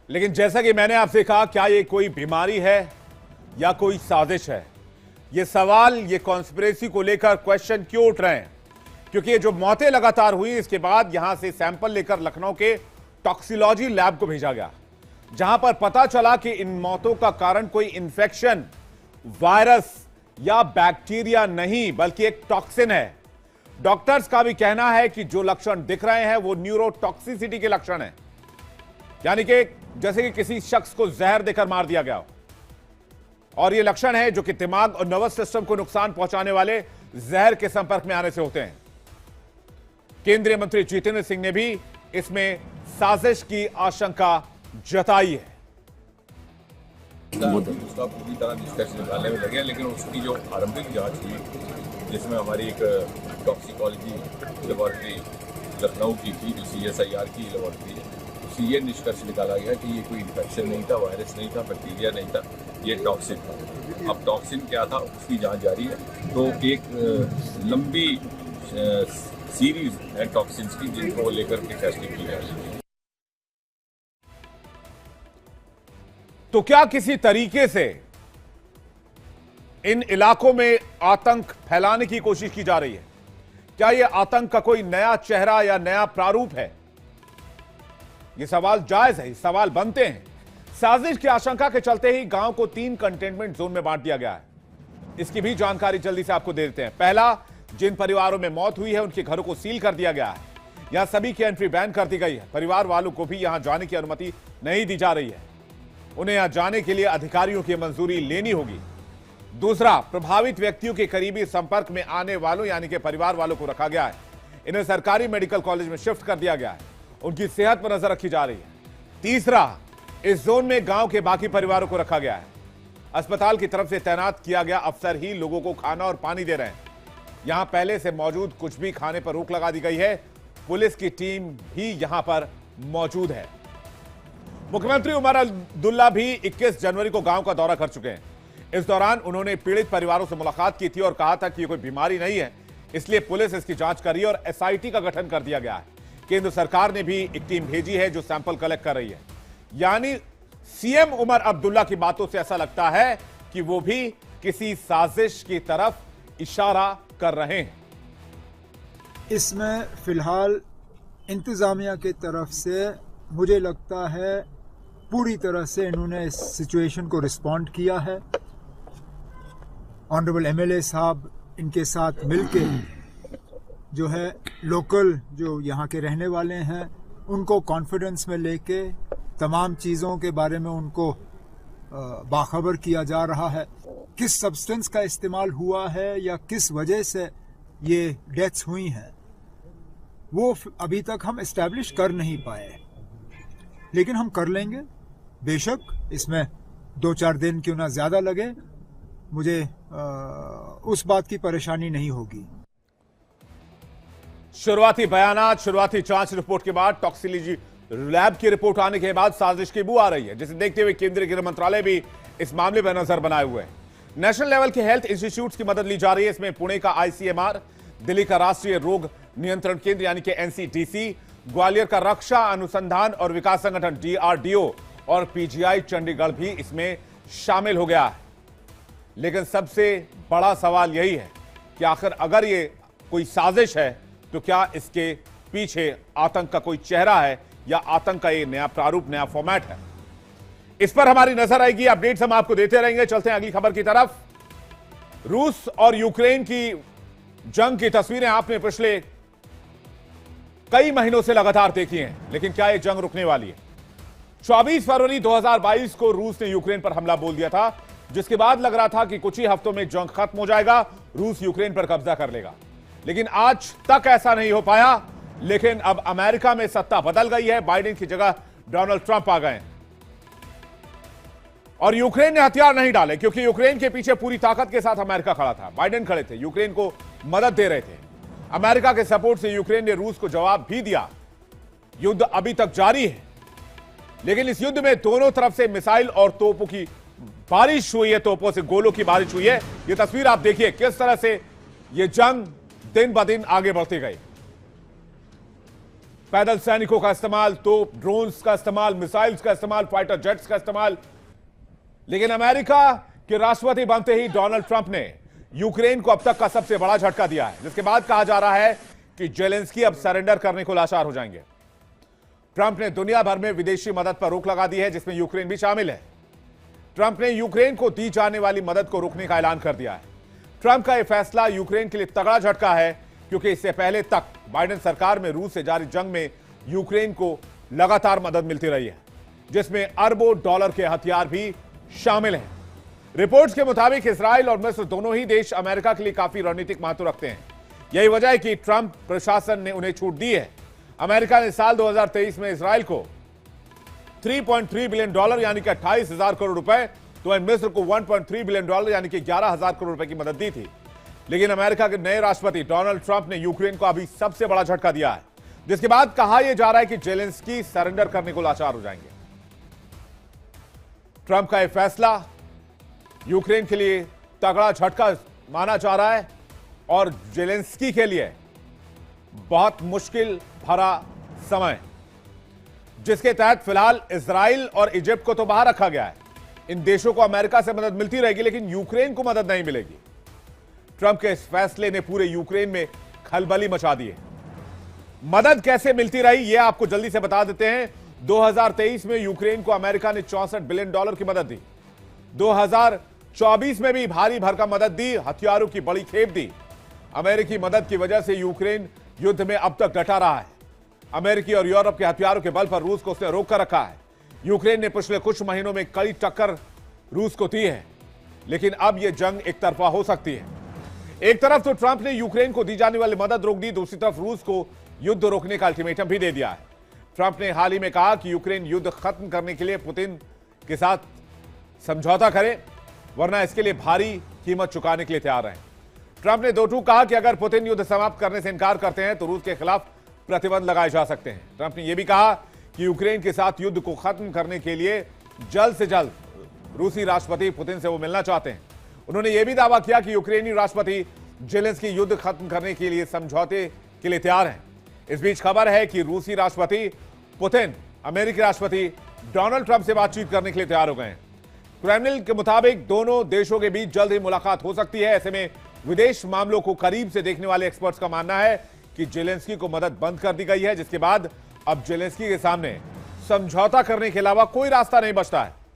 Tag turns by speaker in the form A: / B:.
A: लेकिन जैसा कि मैंने आपसे कहा, क्या ये कोई बीमारी है या कोई साजिश है? ये सवाल, ये कॉन्स्पिरेसी को लेकर क्वेश्चन क्यों उठ रहे हैं? क्योंकि ये जो मौतें लगातार हुई, इसके बाद यहां से सैंपल लेकर लखनऊ के टॉक्सिकोलॉजी लैब को भेजा गया, जहां पर पता चला कि इन मौतों का कारण कोई इंफेक्शन, वायरस या बैक्टीरिया नहीं, बल्कि एक टॉक्सिन है। डॉक्टर्स का भी कहना है कि जो लक्षण दिख रहे हैं वो न्यूरोटॉक्सिसिटी के लक्षण हैं, यानी कि जैसे कि किसी शख्स को जहर देकर मार दिया गया हो। और ये लक्षण है जो कि दिमाग और नर्वस सिस्टम को नुकसान पहुंचाने वाले जहर के संपर्क में आने से होते हैं। केंद्रीय मंत्री जितेंद्र सिंह ने भी इसमें साजिश की आशंका जताई है।
B: उसका पूरी तरह निष्कर्ष निकालने में लगे, लेकिन उसकी जो आरंभिक जांच हुई, जिसमें हमारी एक टॉक्सिकोलॉजी लेबोरेटरी लखनऊ की थी, जो CSIR की लेबोरेटरी है, उससे ये निष्कर्ष निकाला गया कि ये कोई इन्फेक्शन नहीं था, वायरस नहीं था, बैक्टीरिया नहीं था, ये टॉक्सिन था। अब टॉक्सिन क्या था उसकी जांच जारी है। तो एक लंबी सीरीज है टॉक्सिन्स की, जिनको लेकर के टेस्टिंग की जा रही है।
A: तो क्या किसी तरीके से इन इलाकों में आतंक फैलाने की कोशिश की जा रही है? क्या यह आतंक का कोई नया चेहरा या नया प्रारूप है? यह सवाल जायज है, सवाल बनते हैं। साजिश की आशंका के चलते ही गांव को 3 कंटेनमेंट जोन में बांट दिया गया है। इसकी भी जानकारी जल्दी से आपको दे देते हैं। पहला, जिन परिवारों में मौत हुई है उनके घरों को सील कर दिया गया है। यहां सभी की एंट्री बैन कर दी गई है। परिवार वालों को भी यहां जाने की अनुमति नहीं दी जा रही है। उन्हें यहां जाने के लिए अधिकारियों की मंजूरी लेनी होगी। दूसरा, प्रभावित व्यक्तियों के करीबी संपर्क में आने वालों यानी कि परिवार वालों को रखा गया है। इन्हें सरकारी मेडिकल कॉलेज में शिफ्ट कर दिया गया है। उनकी सेहत पर नजर रखी जा रही है। तीसरा, इस जोन में गांव के बाकी परिवारों को रखा गया है। अस्पताल की तरफ से तैनात किया गया अफसर ही लोगों को खाना और पानी दे रहे हैं। यहां पहले से मौजूद कुछ भी खाने पर रोक लगा दी गई है। पुलिस की टीम भी यहां पर मौजूद है। मुख्यमंत्री उमर अब्दुल्ला भी 21 जनवरी को गांव का दौरा कर चुके हैं। इस दौरान उन्होंने पीड़ित परिवारों से मुलाकात की थी और कहा था कि ये कोई बीमारी नहीं है, इसलिए पुलिस इसकी जांच कर रही है और SIT का गठन कर दिया गया है। केंद्र सरकार ने भी एक टीम भेजी है जो सैंपल कलेक्ट कर रही है। यानी CM उमर अब्दुल्ला की बातों से ऐसा लगता है कि वो भी किसी साजिश की तरफ इशारा कर रहे हैं।
C: इसमें फिलहाल इंतजामिया की तरफ से मुझे लगता है पूरी तरह से इन्होंने इस सिचुएशन को रिस्पॉन्ड किया है। ऑनरेबल MLA साहब इनके साथ मिलके जो है लोकल जो यहाँ के रहने वाले हैं उनको कॉन्फिडेंस में लेके तमाम चीज़ों के बारे में उनको बाखबर किया जा रहा है। किस सब्सटेंस का इस्तेमाल हुआ है या किस वजह से ये डेथ्स हुई हैं वो अभी तक हम इस्टेब्लिश कर नहीं पाए, लेकिन हम कर लेंगे। बेशक इसमें 2-4 दिन क्यों ना ज्यादा लगे, मुझे उस बात की परेशानी नहीं होगी।
A: शुरुआती बयानात, शुरुआती जांच रिपोर्ट के बाद टॉक्सिकोलॉजी लैब की रिपोर्ट आने के बाद साजिश की बू आ रही है, जिसे देखते हुए केंद्रीय गृह मंत्रालय भी इस मामले पर नजर बनाए हुए है। नेशनल लेवल के हेल्थ इंस्टीट्यूट्स की मदद ली जा रही है। इसमें पुणे का ICMR, दिल्ली का राष्ट्रीय रोग नियंत्रण केंद्र यानी कि NCDC, ग्वालियर का रक्षा अनुसंधान और विकास संगठन DRDO और PGI चंडीगढ़ भी इसमें शामिल हो गया है। लेकिन सबसे बड़ा सवाल यही है कि आखिर अगर ये कोई साजिश है तो क्या इसके पीछे आतंक का कोई चेहरा है या आतंक का ये नया प्रारूप, नया फॉर्मेट है? इस पर हमारी नजर आएगी। अपडेट्स हम आपको देते रहेंगे। चलते हैं अगली खबर की तरफ। रूस और यूक्रेन की जंग की तस्वीरें आपने पिछले कई महीनों से लगातार देखी हैं, लेकिन क्या यह जंग रुकने वाली है? 24 फरवरी 2022 को रूस ने यूक्रेन पर हमला बोल दिया था, जिसके बाद लग रहा था कि कुछ ही हफ्तों में जंग खत्म हो जाएगा, रूस यूक्रेन पर कब्जा कर लेगा। लेकिन आज तक ऐसा नहीं हो पाया। लेकिन अब अमेरिका में सत्ता बदल गई है। बाइडेन की जगह डोनाल्ड ट्रंप आ गए और यूक्रेन ने हथियार नहीं डाले, क्योंकि यूक्रेन के पीछे पूरी ताकत के साथ अमेरिका खड़ा था। बाइडेन खड़े थे, यूक्रेन को मदद दे रहे थे। अमेरिका के सपोर्ट से यूक्रेन ने रूस को जवाब भी दिया। युद्ध अभी तक जारी है, लेकिन इस युद्ध में दोनों तरफ से मिसाइल और तोपों की बारिश हुई है, तोपों से गोलों की बारिश हुई है। यह तस्वीर आप देखिए किस तरह से यह जंग दिन ब दिन आगे बढ़ती गई। पैदल सैनिकों का इस्तेमाल, तोप, ड्रोन्स का इस्तेमाल, मिसाइल्स का इस्तेमाल, फाइटर जेट्स का इस्तेमाल। लेकिन अमेरिका के राष्ट्रपति बनते ही डोनाल्ड ट्रंप ने यूक्रेन को अब तक का सबसे बड़ा झटका दिया है, जिसके बाद कहा जा रहा है कि जेलेंस्की अब सरेंडर करने को लाचार हो जाएंगे। ट्रंप ने दुनिया भर में विदेशी मदद पर रोक लगा दी है, जिसमें यूक्रेन भी शामिल है। ट्रंप ने यूक्रेन को दी जाने वाली मदद को रोकने का ऐलान कर दिया है। ट्रंप का यह फैसला यूक्रेन के लिए तगड़ा झटका है, क्योंकि इससे पहले तक बाइडेन सरकार में रूस से जारी जंग में यूक्रेन को लगातार मदद मिलती रही है, जिसमें अरबों डॉलर के हथियार भी शामिल हैं। रिपोर्ट्स के मुताबिक इजराइल और मिस्र दोनों ही देश अमेरिका के लिए काफी रणनीतिक महत्व रखते हैं। यही वजह है कि ट्रंप प्रशासन ने उन्हें छूट दी है। अमेरिका ने साल 2023 में इजराइल को $3.3 बिलियन यानी कि 28,000 करोड़ रुपए, तो वहीं मिस्र को $1.3 बिलियन यानी कि 11,000 करोड़ रुपए की मदद दी थी। लेकिन अमेरिका के नए राष्ट्रपति डोनाल्ड ट्रंप ने यूक्रेन को अभी सबसे बड़ा झटका दिया है, जिसके बाद कहा यह जा रहा है कि जेलेंस्की सरेंडर करने को लाचार हो जाएंगे। ट्रंप का यह फैसला यूक्रेन के लिए तगड़ा झटका माना जा रहा है और जेलेंस्की के लिए बहुत मुश्किल भरा समय, जिसके तहत फिलहाल इजराइल और इजिप्ट को तो बाहर रखा गया है। इन देशों को अमेरिका से मदद मिलती रहेगी, लेकिन यूक्रेन को मदद नहीं मिलेगी। ट्रंप के इस फैसले ने पूरे यूक्रेन में खलबली मचा दी है। मदद कैसे मिलती रही यह आपको जल्दी से बता देते हैं। 2023 में यूक्रेन को अमेरिका ने $64 बिलियन की मदद दी। 2024 में भी भारी भरकम मदद दी, हथियारों की बड़ी खेप दी। अमेरिकी मदद की वजह से यूक्रेन युद्ध में अब तक डटा रहा है। अमेरिकी और यूरोप के हथियारों के बल पर रूस को उसने रोक कर रखा है। यूक्रेन ने पिछले कुछ महीनों में कड़ी टक्कर रूस को दी है, लेकिन अब यह जंग एक तरफा हो सकती है। एक तरफ तो ट्रंप ने यूक्रेन को दी जाने वाली मदद रोक दी, दूसरी तरफ रूस को युद्ध रोकने का अल्टीमेटम भी दे दिया है। ट्रंप ने हाल ही में कहा कि यूक्रेन युद्ध खत्म करने के लिए पुतिन के साथ समझौता करे, वरना इसके लिए भारी कीमत चुकाने के लिए तैयार है। ट्रंप ने दो टूक कहा कि अगर पुतिन युद्ध समाप्त करने से इनकार करते हैं तो रूस के खिलाफ प्रतिबंध लगाए जा सकते हैं। ट्रंप ने यह भी कहा कि यूक्रेन के साथ युद्ध को खत्म करने के लिए जल्द से जल्द रूसी राष्ट्रपति पुतिन से वो मिलना चाहते हैं। उन्होंने यह भी दावा किया कि यूक्रेनी राष्ट्रपति जेलेंस्की युद्ध खत्म करने के लिए समझौते के लिए तैयार हैं। इस बीच खबर है कि रूसी राष्ट्रपति पुतिन अमेरिकी राष्ट्रपति डोनाल्ड ट्रंप से बातचीत करने के लिए तैयार हो गए हैं। क्रेमलिन के मुताबिक दोनों देशों के बीच जल्द ही मुलाकात हो सकती है। ऐसे में विदेश मामलों को करीब से देखने वाले एक्सपर्ट्स का मानना है कि जेलेंस्की को मदद बंद कर दी गई है, जिसके बाद अब जेलेंस्की के सामने समझौता करने के अलावा कोई रास्ता नहीं बचता है।